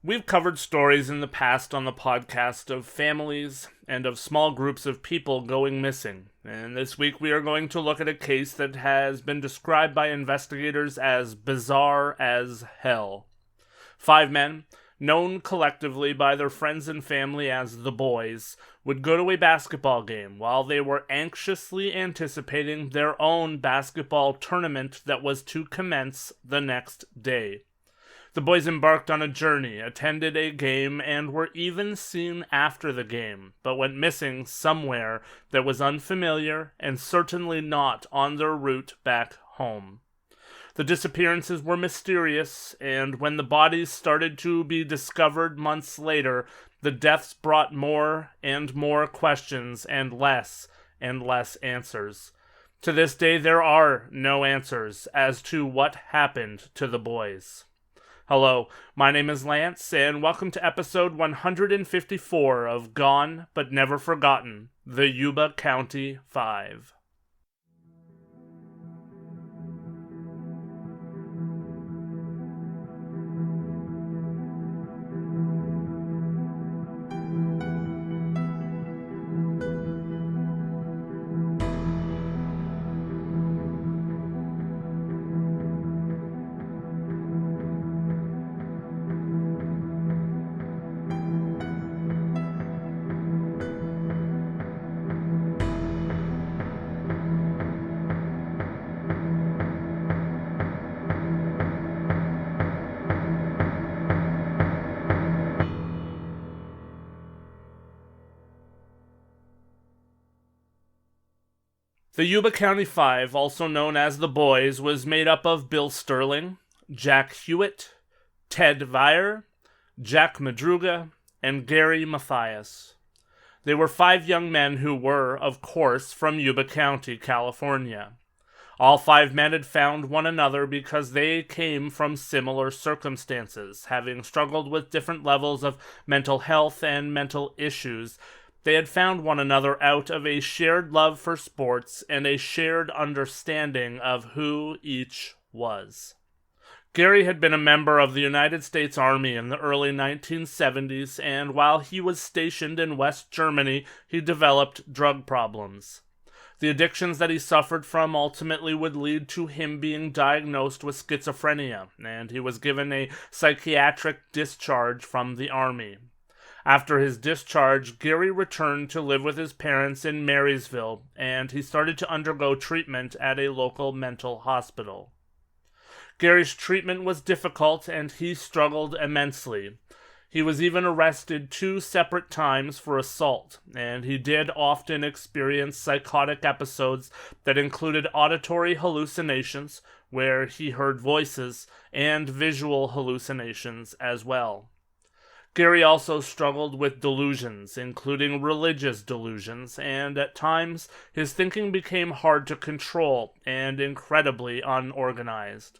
We've covered stories in the past on the podcast of families and of small groups of people going missing, and this week we are going to look at a case that has been described by investigators as bizarre as hell. 5 men, known collectively by their friends and family as the Boys, would go to a basketball game while they were anxiously anticipating their own basketball tournament that was to commence the next day. The boys embarked on a journey, attended a game, and were even seen after the game, but went missing somewhere that was unfamiliar and certainly not on their route back home. The disappearances were mysterious, and when the bodies started to be discovered months later, the deaths brought more and more questions and less answers. To this day, there are no answers as to what happened to the boys. Hello, my name is Lance, and welcome to episode 154 of Gone But Never Forgotten, the Yuba County 5. The Yuba County 5, also known as the Boys, was made up of Bill Sterling, Jack Huett, Ted Weiher, Jack Madruga, and Gary Mathias. They were 5 young men who were, of course, from Yuba County, California. All 5 men had found one another because they came from similar circumstances, having struggled with different levels of mental health and mental issues. They had found one another out of a shared love for sports and a shared understanding of who each was. Gary had been a member of the United States Army in the early 1970s, and while he was stationed in West Germany, he developed drug problems. The addictions that he suffered from ultimately would lead to him being diagnosed with schizophrenia, and he was given a psychiatric discharge from the Army. After his discharge, Gary returned to live with his parents in Marysville, and he started to undergo treatment at a local mental hospital. Gary's treatment was difficult, and he struggled immensely. He was even arrested 2 separate times for assault, and he did often experience psychotic episodes that included auditory hallucinations, where he heard voices, and visual hallucinations as well. Gary also struggled with delusions, including religious delusions, and at times his thinking became hard to control and incredibly unorganized.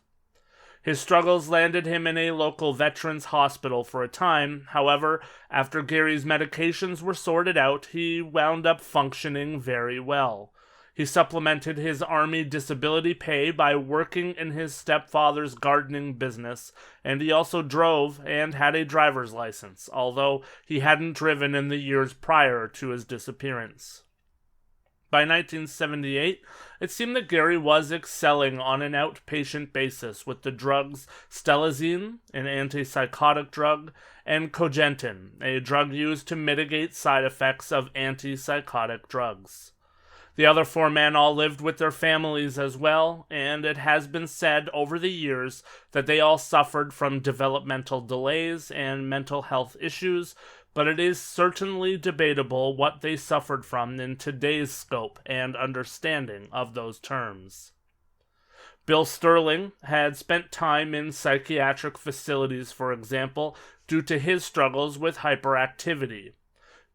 His struggles landed him in a local veterans hospital for a time. However, after Gary's medications were sorted out, he wound up functioning very well. He supplemented his Army disability pay by working in his stepfather's gardening business, and he also drove and had a driver's license, although he hadn't driven in the years prior to his disappearance. By 1978, it seemed that Gary was excelling on an outpatient basis with the drugs stelazine, an antipsychotic drug, and cogentin, a drug used to mitigate side effects of antipsychotic drugs. The other 4 men all lived with their families as well, and it has been said over the years that they all suffered from developmental delays and mental health issues, but it is certainly debatable what they suffered from in today's scope and understanding of those terms. Bill Sterling had spent time in psychiatric facilities, for example, due to his struggles with hyperactivity.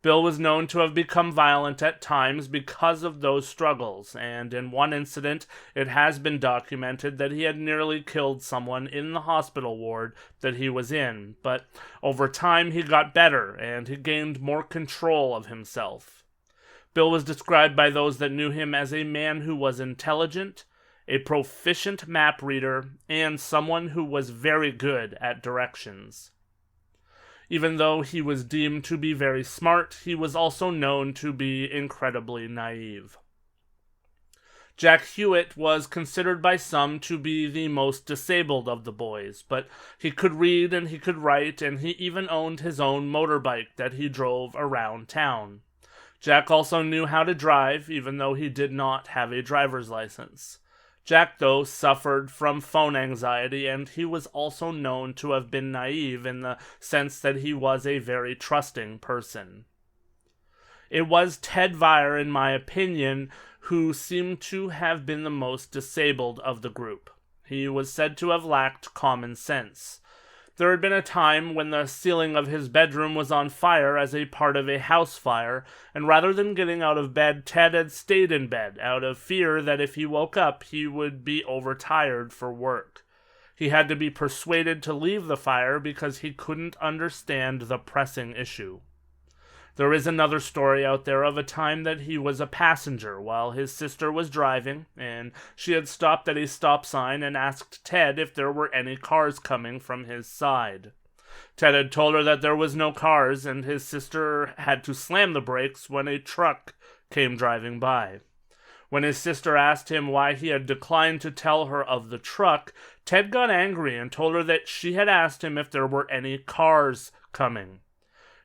Bill was known to have become violent at times because of those struggles, and in one incident, it has been documented that he had nearly killed someone in the hospital ward that he was in, but over time he got better, and he gained more control of himself. Bill was described by those that knew him as a man who was intelligent, a proficient map reader, and someone who was very good at directions. Even though he was deemed to be very smart, he was also known to be incredibly naive. Jack Huett was considered by some to be the most disabled of the boys, but he could read and he could write, and he even owned his own motorbike that he drove around town. Jack also knew how to drive, even though he did not have a driver's license. Jack, though, suffered from phone anxiety, and he was also known to have been naive in the sense that he was a very trusting person. It was Ted Weiher, in my opinion, who seemed to have been the most disabled of the group. He was said to have lacked common sense. There had been a time when the ceiling of his bedroom was on fire as a part of a house fire, and rather than getting out of bed, Ted had stayed in bed out of fear that if he woke up, he would be overtired for work. He had to be persuaded to leave the fire because he couldn't understand the pressing issue. There is another story out there of a time that he was a passenger while his sister was driving, and she had stopped at a stop sign and asked Ted if there were any cars coming from his side. Ted had told her that there was no cars, and his sister had to slam the brakes when a truck came driving by. When his sister asked him why he had declined to tell her of the truck, Ted got angry and told her that she had asked him if there were any cars coming.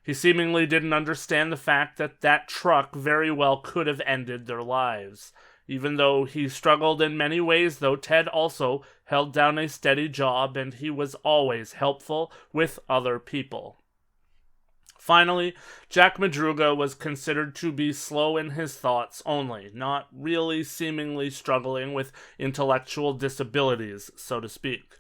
He seemingly didn't understand the fact that that truck very well could have ended their lives. Even though he struggled in many ways, though, Ted also held down a steady job, and he was always helpful with other people. Finally, Jack Madruga was considered to be slow in his thoughts only, not really seemingly struggling with intellectual disabilities, so to speak.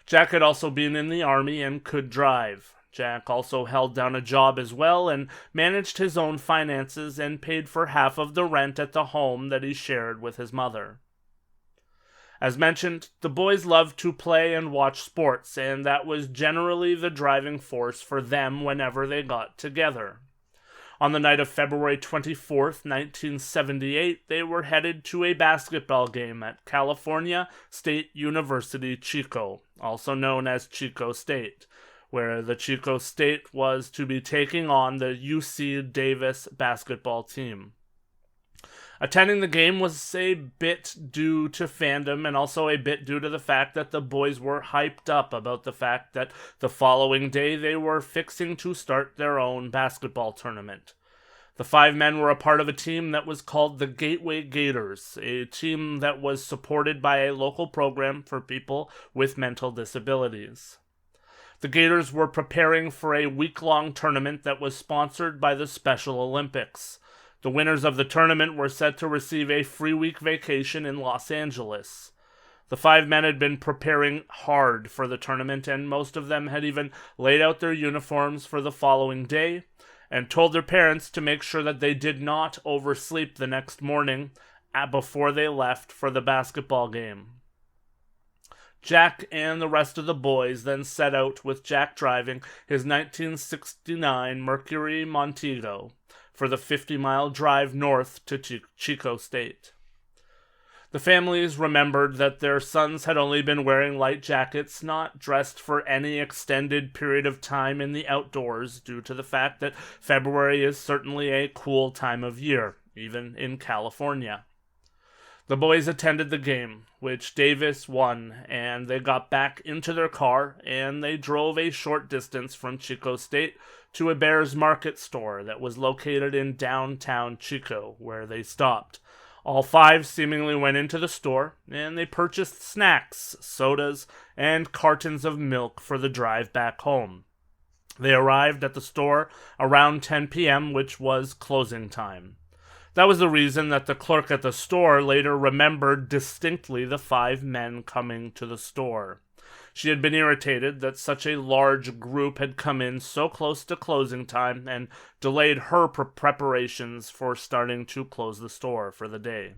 Jack had also been in the army and could drive. Jack also held down a job as well and managed his own finances and paid for half of the rent at the home that he shared with his mother. As mentioned, the boys loved to play and watch sports, and that was generally the driving force for them whenever they got together. On the night of February 24th, 1978, they were headed to a basketball game at California State University Chico, also known as Chico State, where the Chico State was to be taking on the UC Davis basketball team. Attending the game was a bit due to fandom and also a bit due to the fact that the boys were hyped up about the fact that the following day they were fixing to start their own basketball tournament. The 5 men were a part of a team that was called the Gateway Gators, a team that was supported by a local program for people with mental disabilities. The Gators were preparing for a week-long tournament that was sponsored by the Special Olympics. The winners of the tournament were set to receive a free week vacation in Los Angeles. The 5 men had been preparing hard for the tournament, and most of them had even laid out their uniforms for the following day and told their parents to make sure that they did not oversleep the next morning before they left for the basketball game. Jack and the rest of the boys then set out with Jack driving his 1969 Mercury Montego for the 50-mile drive north to Chico State. The families remembered that their sons had only been wearing light jackets, not dressed for any extended period of time in the outdoors, due to the fact that February is certainly a cool time of year, even in California. The boys attended the game, which Davis won, and they got back into their car, and they drove a short distance from Chico State to a Bears Market store that was located in downtown Chico, where they stopped. All 5 seemingly went into the store, and they purchased snacks, sodas, and cartons of milk for the drive back home. They arrived at the store around 10 p.m., which was closing time. That was the reason that the clerk at the store later remembered distinctly the 5 men coming to the store. She had been irritated that such a large group had come in so close to closing time and delayed her preparations for starting to close the store for the day.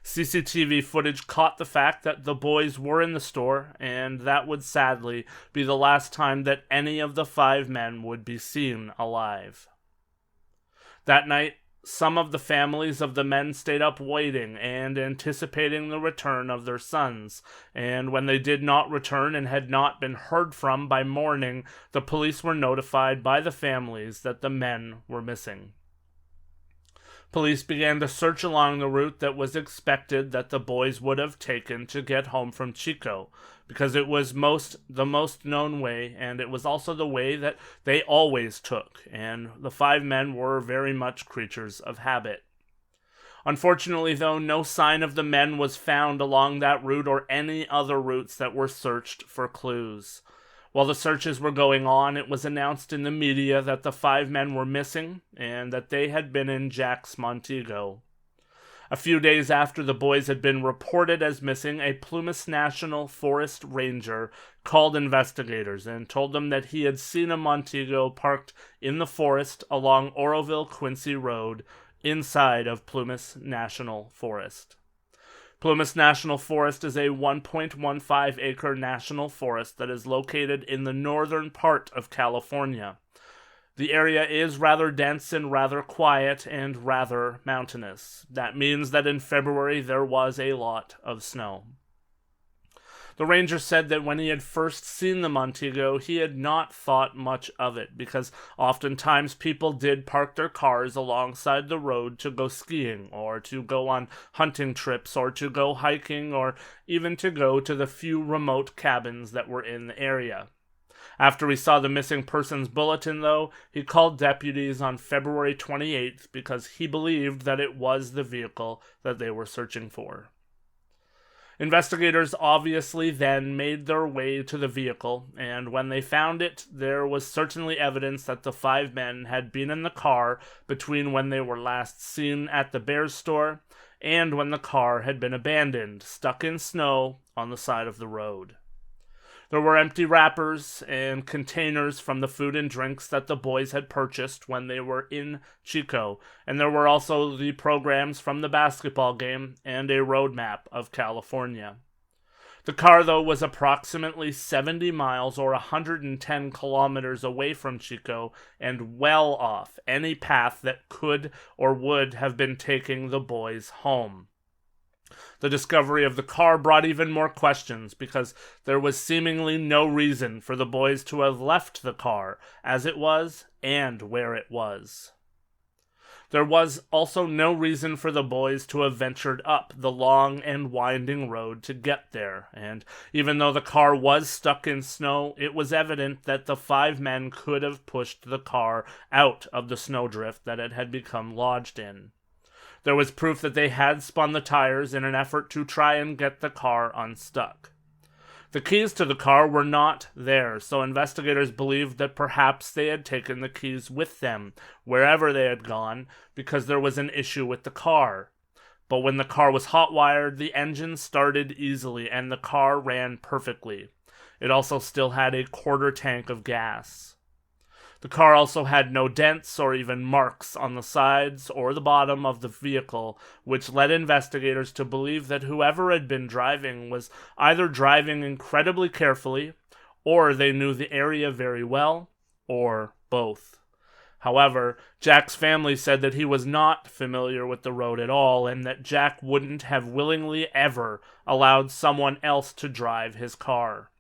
CCTV footage caught the fact that the boys were in the store, and that would sadly be the last time that any of the 5 men would be seen alive. That night, some of the families of the men stayed up waiting and anticipating the return of their sons, and when they did not return and had not been heard from by morning, the police were notified by the families that the men were missing. Police began to search along the route that was expected that the boys would have taken to get home from Chico, because it was the most known way, and it was also the way that they always took, and the 5 men were very much creatures of habit. Unfortunately, though, no sign of the men was found along that route or any other routes that were searched for clues. While the searches were going on, it was announced in the media that the 5 men were missing and that they had been in Jack's Montego. A few days after the boys had been reported as missing, a Plumas National Forest ranger called investigators and told them that he had seen a Montego parked in the forest along Oroville-Quincy Road inside of Plumas National Forest. Plumas National Forest is a 1.15-acre national forest that is located in the northern part of California. The area is rather dense and rather quiet and rather mountainous. That means that in February there was a lot of snow. The ranger said that when he had first seen the Montego, he had not thought much of it, because oftentimes people did park their cars alongside the road to go skiing, or to go on hunting trips, or to go hiking, or even to go to the few remote cabins that were in the area. After he saw the missing persons bulletin, though, he called deputies on February 28th because he believed that it was the vehicle that they were searching for. Investigators obviously then made their way to the vehicle, and when they found it, there was certainly evidence that the 5 men had been in the car between when they were last seen at the Bears store and when the car had been abandoned, stuck in snow on the side of the road. There were empty wrappers and containers from the food and drinks that the boys had purchased when they were in Chico, and there were also the programs from the basketball game and a road map of California. The car, though, was approximately 70 miles or 110 kilometers away from Chico and well off any path that could or would have been taking the boys home. The discovery of the car brought even more questions because there was seemingly no reason for the boys to have left the car as it was and where it was. There was also no reason for the boys to have ventured up the long and winding road to get there, and even though the car was stuck in snow, it was evident that the 5 men could have pushed the car out of the snowdrift that it had become lodged in. There was proof that they had spun the tires in an effort to try and get the car unstuck. The keys to the car were not there, so investigators believed that perhaps they had taken the keys with them, wherever they had gone, because there was an issue with the car. But when the car was hot-wired, the engine started easily and the car ran perfectly. It also still had a quarter tank of gas. The car also had no dents or even marks on the sides or the bottom of the vehicle, which led investigators to believe that whoever had been driving was either driving incredibly carefully, or they knew the area very well, or both. However, Jack's family said that he was not familiar with the road at all, and that Jack wouldn't have willingly ever allowed someone else to drive his car.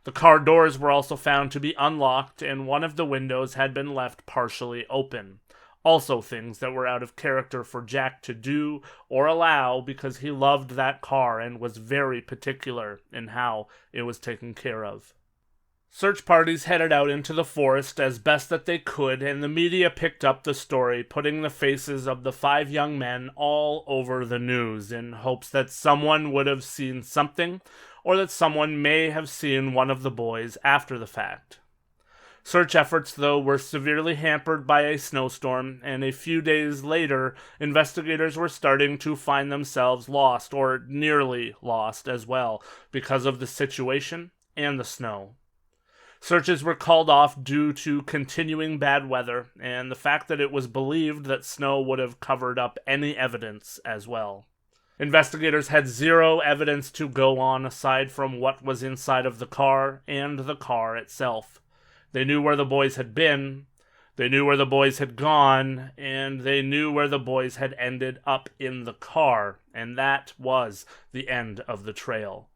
The car doors were also found to be unlocked, and one of the windows had been left partially open. Also things that were out of character for Jack to do or allow because he loved that car and was very particular in how it was taken care of. Search parties headed out into the forest as best that they could, and the media picked up the story, putting the faces of the 5 young men all over the news in hopes that someone would have seen something, or that someone may have seen one of the boys after the fact. Search efforts, though, were severely hampered by a snowstorm, and a few days later, investigators were starting to find themselves lost, or nearly lost as well, because of the situation and the snow. Searches were called off due to continuing bad weather, and the fact that it was believed that snow would have covered up any evidence as well. Investigators had zero evidence to go on aside from what was inside of the car and the car itself. They knew where the boys had been. They knew where the boys had gone, and they knew where the boys had ended up in the car, and that was the end of the trail.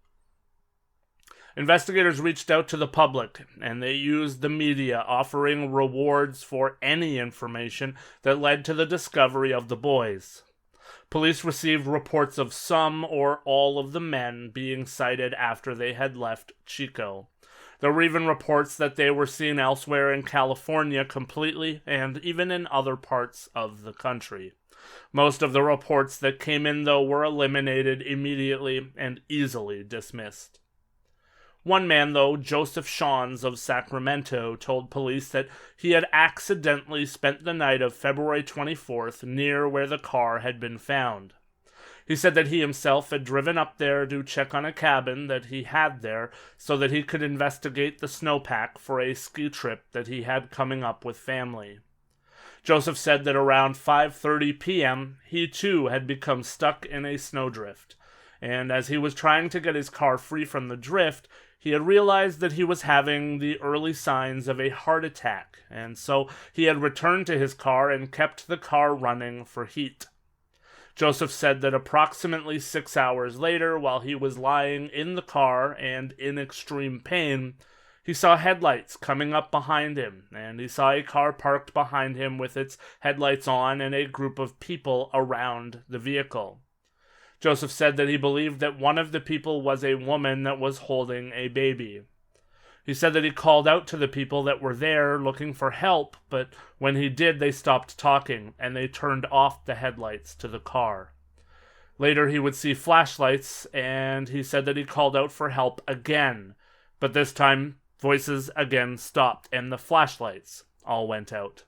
Investigators reached out to the public, and they used the media, offering rewards for any information that led to the discovery of the boys. Police received reports of some or all of the men being sighted after they had left Chico. There were even reports that they were seen elsewhere in California completely, and even in other parts of the country. Most of the reports that came in, though, were eliminated immediately and easily dismissed. One man, though, Joseph Shawns of Sacramento, told police that he had accidentally spent the night of February 24th near where the car had been found. He said that he himself had driven up there to check on a cabin that he had there so that he could investigate the snowpack for a ski trip that he had coming up with family. Joseph said that around 5:30 p.m., he too had become stuck in a snowdrift, and as he was trying to get his car free from the drift, he had realized that he was having the early signs of a heart attack, and so he had returned to his car and kept the car running for heat. Joseph said that approximately 6 hours later, while he was lying in the car and in extreme pain, he saw headlights coming up behind him, and he saw a car parked behind him with its headlights on and a group of people around the vehicle. Joseph said that he believed that one of the people was a woman that was holding a baby. He said that he called out to the people that were there looking for help, but when he did, they stopped talking, and they turned off the headlights to the car. Later, he would see flashlights, and he said that he called out for help again, but this time, voices again stopped, and the flashlights all went out.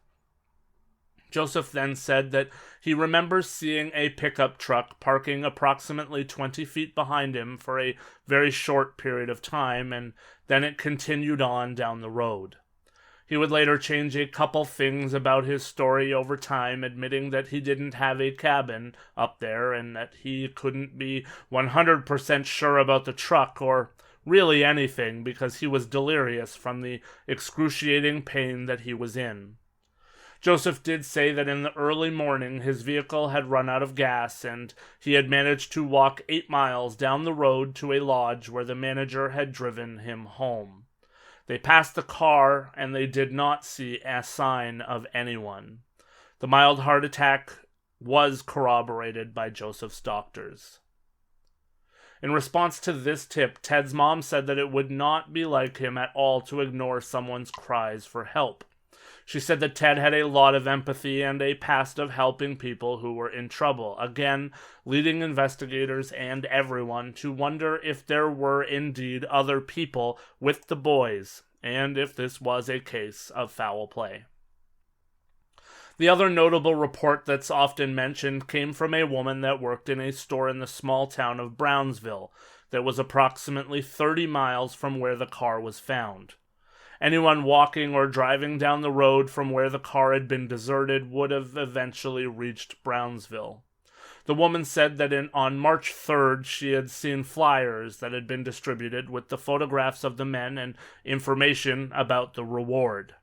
Joseph then said that he remembers seeing a pickup truck parking approximately 20 feet behind him for a very short period of time, and then it continued on down the road. He would later change a couple things about his story over time, admitting that he didn't have a cabin up there and that he couldn't be 100% sure about the truck or really anything because he was delirious from the excruciating pain that he was in. Joseph did say that in the early morning his vehicle had run out of gas and he had managed to walk 8 miles down the road to a lodge where the manager had driven him home. They passed the car and they did not see a sign of anyone. The mild heart attack was corroborated by Joseph's doctors. In response to this tip, Ted's mom said that it would not be like him at all to ignore someone's cries for help. She said that Ted had a lot of empathy and a past of helping people who were in trouble, again leading investigators and everyone to wonder if there were indeed other people with the boys, and if this was a case of foul play. The other notable report that's often mentioned came from a woman that worked in a store in the small town of Brownsville that was approximately 30 miles from where the car was found. Anyone walking or driving down the road from where the car had been deserted would have eventually reached Brownsville. The woman said that on March 3rd she had seen flyers that had been distributed with the photographs of the men and information about the reward.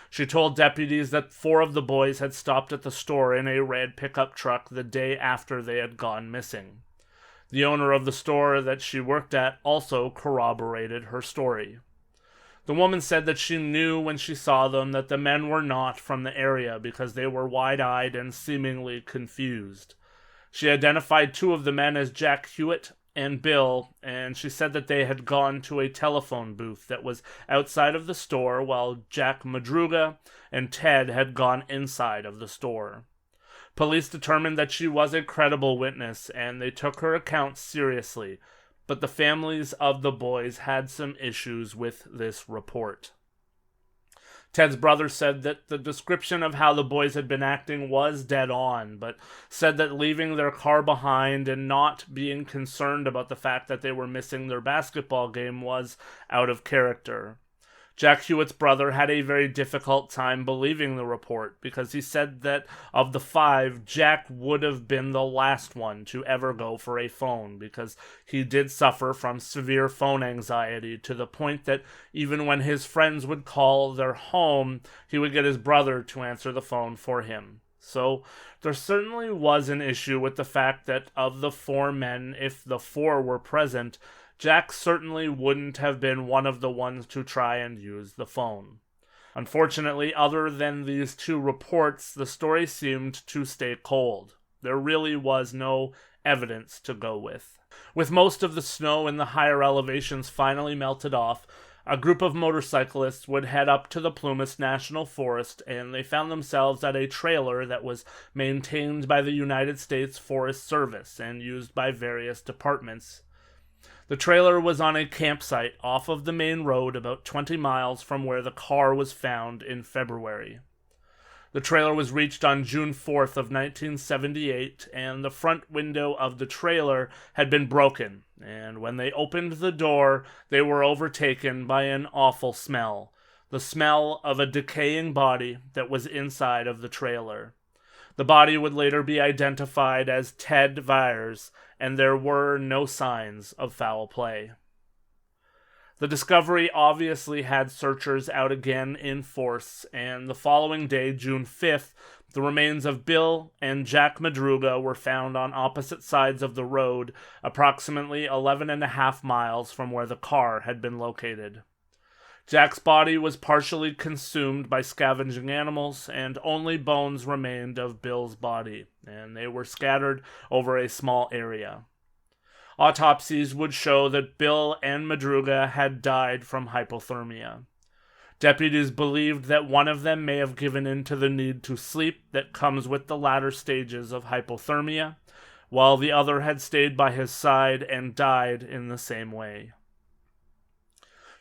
She told deputies that 4 of the boys had stopped at the store in a red pickup truck the day after they had gone missing. The owner of the store that she worked at also corroborated her story. The woman said that she knew when she saw them that the men were not from the area because they were wide-eyed and seemingly confused. She identified 2 of the men as Jack Huett and Bill, and she said that they had gone to a telephone booth that was outside of the store while Jack Madruga and Ted had gone inside of the store. Police determined that she was a credible witness, and they took her account seriously, but the families of the boys had some issues with this report. Ted's brother said that the description of how the boys had been acting was dead on, but said that leaving their car behind and not being concerned about the fact that they were missing their basketball game was out of character. Jack Huett's brother had a very difficult time believing the report because he said that of the 5, Jack would have been the last one to ever go for a phone because he did suffer from severe phone anxiety to the point that even when his friends would call their home, he would get his brother to answer the phone for him. So there certainly was an issue with the fact that of the 4 men, if the 4 were present, Jack certainly wouldn't have been one of the ones to try and use the phone. Unfortunately, other than these 2 reports, the story seemed to stay cold. There really was no evidence to go with. With most of the snow in the higher elevations finally melted off, a group of motorcyclists would head up to the Plumas National Forest, and they found themselves at a trailer that was maintained by the United States Forest Service and used by various departments. The trailer was on a campsite off of the main road about 20 miles from where the car was found in February. The trailer was reached on June 4th of 1978, and the front window of the trailer had been broken, and when they opened the door, they were overtaken by an awful smell, the smell of a decaying body that was inside of the trailer. The body would later be identified as Ted Weiher's, and there were no signs of foul play. The discovery obviously had searchers out again in force, and the following day, June 5th, the remains of Bill and Jack Madruga were found on opposite sides of the road, approximately 11.5 miles from where the car had been located. Jack's body was partially consumed by scavenging animals, and only bones remained of Bill's body, and they were scattered over a small area. Autopsies would show that Bill and Madruga had died from hypothermia. Deputies believed that one of them may have given in to the need to sleep that comes with the latter stages of hypothermia, while the other had stayed by his side and died in the same way.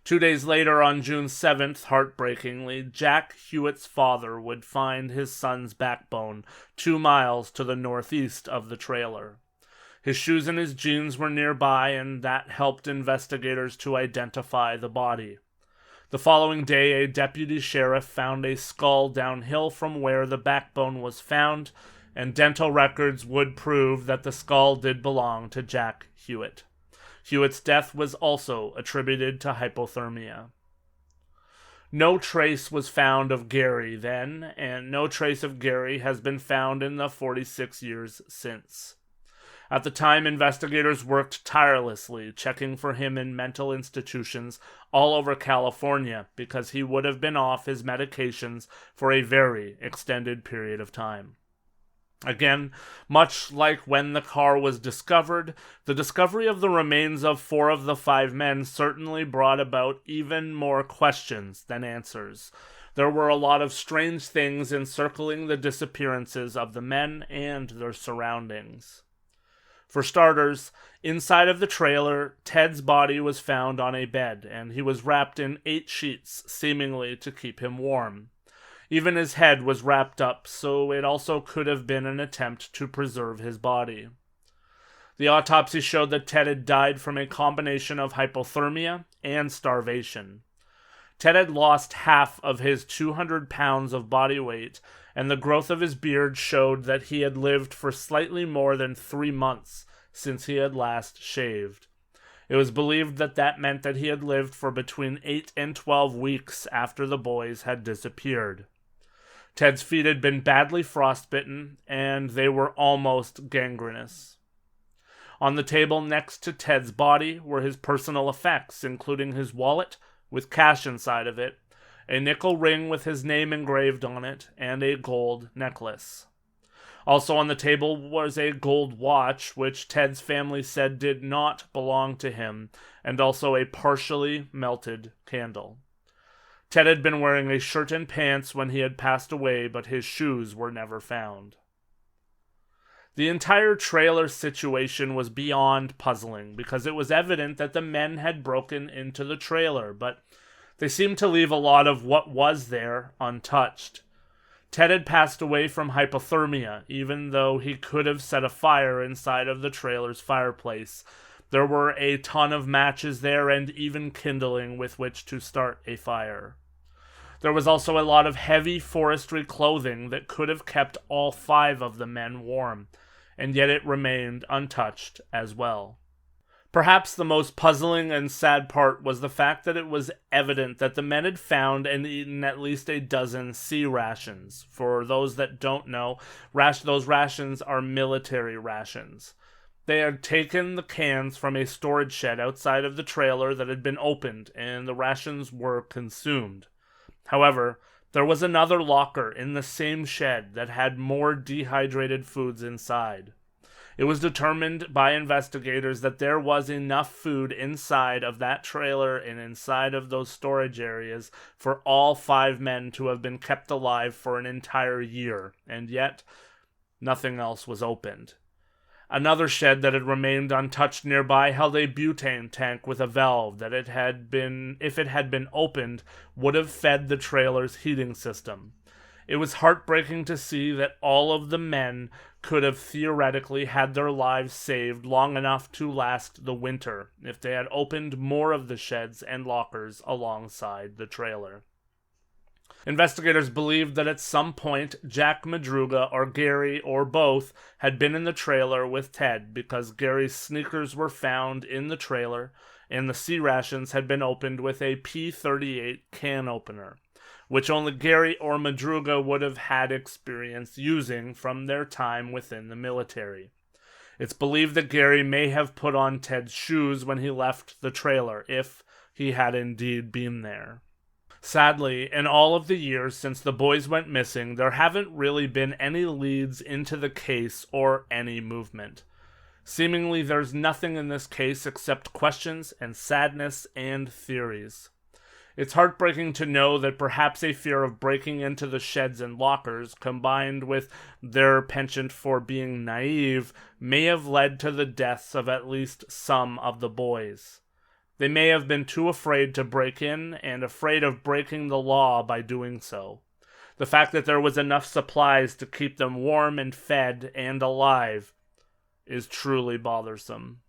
2 days later, on June 7th, heartbreakingly, Jack Huett's father would find his son's backbone 2 miles to the northeast of the trailer. His shoes and his jeans were nearby, and that helped investigators to identify the body. The following day, a deputy sheriff found a skull downhill from where the backbone was found, and dental records would prove that the skull did belong to Jack Huett. Huett's death was also attributed to hypothermia. No trace was found of Gary then, and no trace of Gary has been found in the 46 years since. At the time, investigators worked tirelessly, checking for him in mental institutions all over California because he would have been off his medications for a very extended period of time. Again, much like when the car was discovered, the discovery of the remains of 4 of the 5 men certainly brought about even more questions than answers. There were a lot of strange things encircling the disappearances of the men and their surroundings. For starters, inside of the trailer, Ted's body was found on a bed, and he was wrapped in 8 sheets, seemingly to keep him warm. Even his head was wrapped up, so it also could have been an attempt to preserve his body. The autopsy showed that Ted had died from a combination of hypothermia and starvation. Ted had lost half of his 200 pounds of body weight, and the growth of his beard showed that he had lived for slightly more than 3 months since he had last shaved. It was believed that that meant that he had lived for between 8 and 12 weeks after the boys had disappeared. Ted's feet had been badly frostbitten, and they were almost gangrenous. On the table next to Ted's body were his personal effects, including his wallet with cash inside of it, a nickel ring with his name engraved on it, and a gold necklace. Also on the table was a gold watch, which Ted's family said did not belong to him, and also a partially melted candle. Ted had been wearing a shirt and pants when he had passed away, but his shoes were never found. The entire trailer situation was beyond puzzling, because it was evident that the men had broken into the trailer, but they seemed to leave a lot of what was there untouched. Ted had passed away from hypothermia, even though he could have set a fire inside of the trailer's fireplace, There were a ton of matches there and even kindling with which to start a fire. There was also a lot of heavy forestry clothing that could have kept all 5 of the men warm, and yet it remained untouched as well. Perhaps the most puzzling and sad part was the fact that it was evident that the men had found and eaten at least a dozen sea rations. For those that don't know, those rations are military rations. They had taken the cans from a storage shed outside of the trailer that had been opened, and the rations were consumed. However, there was another locker in the same shed that had more dehydrated foods inside. It was determined by investigators that there was enough food inside of that trailer and inside of those storage areas for all 5 men to have been kept alive for an entire year, and yet nothing else was opened. Another shed that had remained untouched nearby held a butane tank with a valve that if it had been opened, would have fed the trailer's heating system. It was heartbreaking to see that all of the men could have theoretically had their lives saved long enough to last the winter if they had opened more of the sheds and lockers alongside the trailer. Investigators believed that at some point Jack Madruga or Gary or both had been in the trailer with Ted because Gary's sneakers were found in the trailer and the sea rations had been opened with a P38 can opener, which only Gary or Madruga would have had experience using from their time within the military. It's believed that Gary may have put on Ted's shoes when he left the trailer, if he had indeed been there. Sadly, in all of the years since the boys went missing, there haven't really been any leads into the case or any movement. Seemingly, there's nothing in this case except questions and sadness and theories. It's heartbreaking to know that perhaps a fear of breaking into the sheds and lockers, combined with their penchant for being naive, may have led to the deaths of at least some of the boys. They may have been too afraid to break in and afraid of breaking the law by doing so. The fact that there was enough supplies to keep them warm and fed and alive is truly bothersome.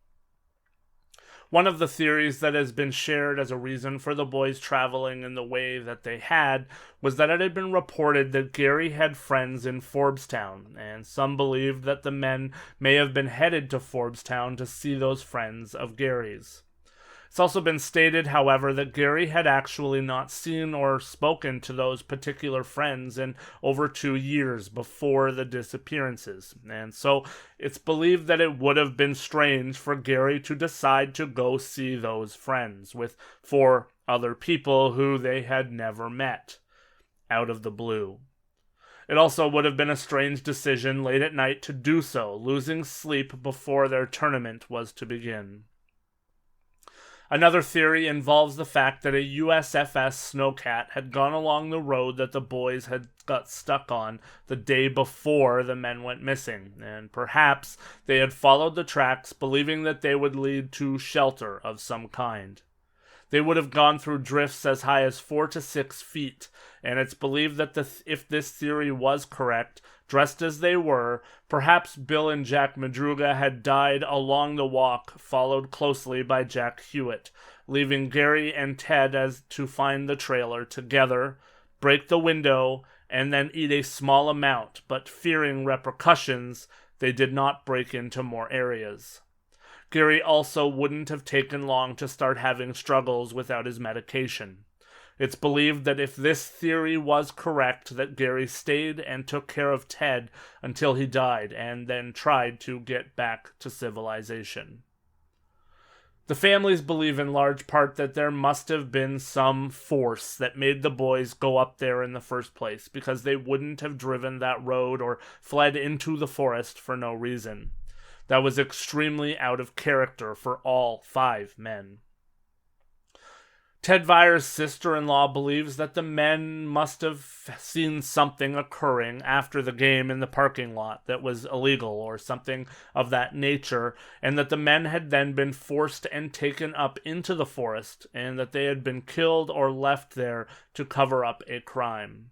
One of the theories that has been shared as a reason for the boys traveling in the way that they had was that it had been reported that Gary had friends in Forbestown, and some believed that the men may have been headed to Forbestown to see those friends of Gary's. It's also been stated, however, that Gary had actually not seen or spoken to those particular friends in over 2 years before the disappearances, and so it's believed that it would have been strange for Gary to decide to go see those friends with 4 other people who they had never met, out of the blue. It also would have been a strange decision late at night to do so, losing sleep before their tournament was to begin. Another theory involves the fact that a USFS Snowcat had gone along the road that the boys had got stuck on the day before the men went missing, and perhaps they had followed the tracks believing that they would lead to shelter of some kind. They would have gone through drifts as high as 4 to 6 feet, and it's believed that if this theory was correct, dressed as they were, perhaps Bill and Jack Madruga had died along the walk, followed closely by Jack Huett, leaving Gary and Ted as to find the trailer together, break the window, and then eat a small amount, but fearing repercussions, they did not break into more areas. Gary also wouldn't have taken long to start having struggles without his medication. It's believed that if this theory was correct, that Gary stayed and took care of Ted until he died, and then tried to get back to civilization. The families believe in large part that there must have been some force that made the boys go up there in the first place, because they wouldn't have driven that road or fled into the forest for no reason. That was extremely out of character for all 5 men. Ted Weiher's sister-in-law believes that the men must have seen something occurring after the game in the parking lot that was illegal or something of that nature, and that the men had then been forced and taken up into the forest, and that they had been killed or left there to cover up a crime.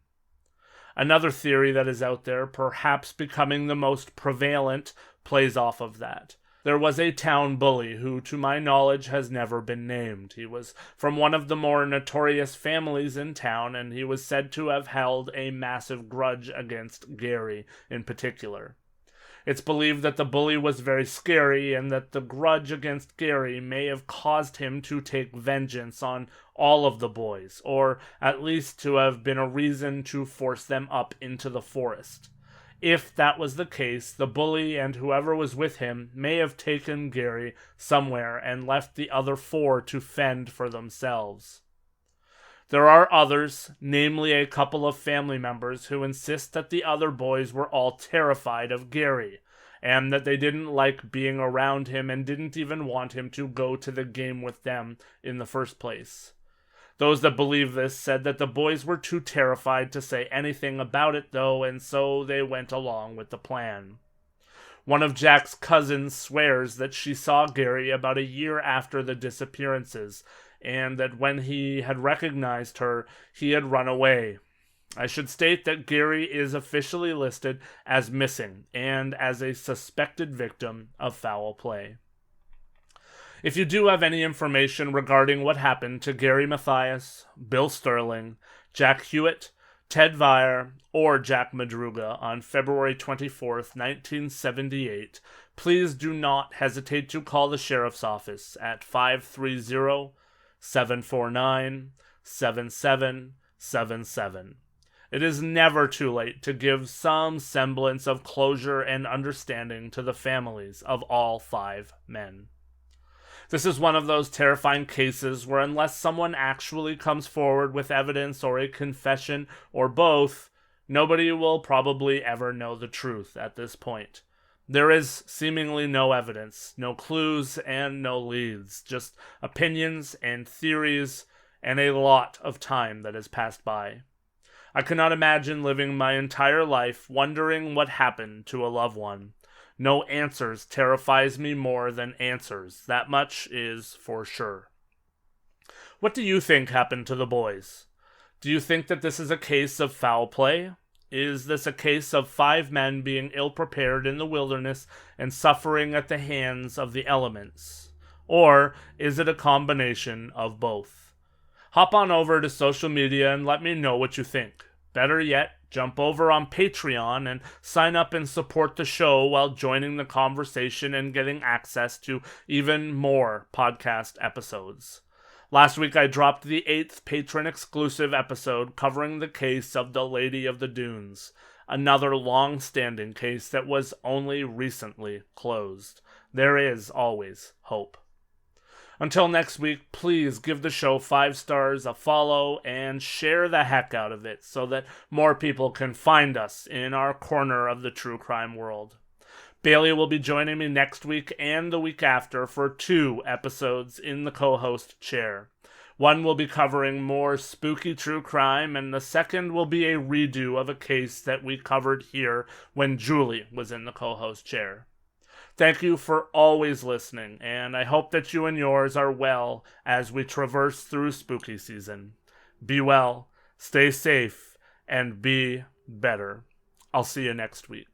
Another theory that is out there, perhaps becoming the most prevalent, plays off of that. there was a town bully who, to my knowledge, has never been named. He was from one of the more notorious families in town, and he was said to have held a massive grudge against Gary in particular. It's believed that the bully was very scary and that the grudge against Gary may have caused him to take vengeance on all of the boys, or at least to have been a reason to force them up into the forest. If that was the case, the bully and whoever was with him may have taken Gary somewhere and left the other 4 to fend for themselves. There are others, namely a couple of family members, who insist that the other boys were all terrified of Gary, and that they didn't like being around him and didn't even want him to go to the game with them in the first place. Those that believe this said that the boys were too terrified to say anything about it, though, and so they went along with the plan. One of Jack's cousins swears that she saw Gary about a year after the disappearances, and that when he had recognized her, he had run away. I should state that Gary is officially listed as missing and as a suspected victim of foul play. If you do have any information regarding what happened to Gary Mathias, Bill Sterling, Jack Huett, Ted Weiher, or Jack Madruga on February 24th, 1978, please do not hesitate to call the Sheriff's Office at 530-749-7777. It is never too late to give some semblance of closure and understanding to the families of all 5 men. This is one of those terrifying cases where unless someone actually comes forward with evidence or a confession or both, nobody will probably ever know the truth at this point. There is seemingly no evidence, no clues, and no leads, just opinions and theories and a lot of time that has passed by. I cannot imagine living my entire life wondering what happened to a loved one. No answers terrifies me more than answers. That much is for sure. What do you think happened to the boys? Do you think that this is a case of foul play? Is this a case of 5 men being ill-prepared in the wilderness and suffering at the hands of the elements? Or is it a combination of both? Hop on over to social media and let me know what you think. Better yet, jump over on Patreon and sign up and support the show while joining the conversation and getting access to even more podcast episodes. Last week I dropped the 8th patron-exclusive episode covering the case of the Lady of the Dunes, another long-standing case that was only recently closed. There is always hope. Until next week, please give the show 5 stars, a follow, and share the heck out of it so that more people can find us in our corner of the true crime world. Bailey will be joining me next week and the week after for 2 episodes in the co-host chair. One will be covering more spooky true crime, and the second will be a redo of a case that we covered here when Julie was in the co-host chair. Thank you for always listening, and I hope that you and yours are well as we traverse through spooky season. Be well, stay safe, and be better. I'll see you next week.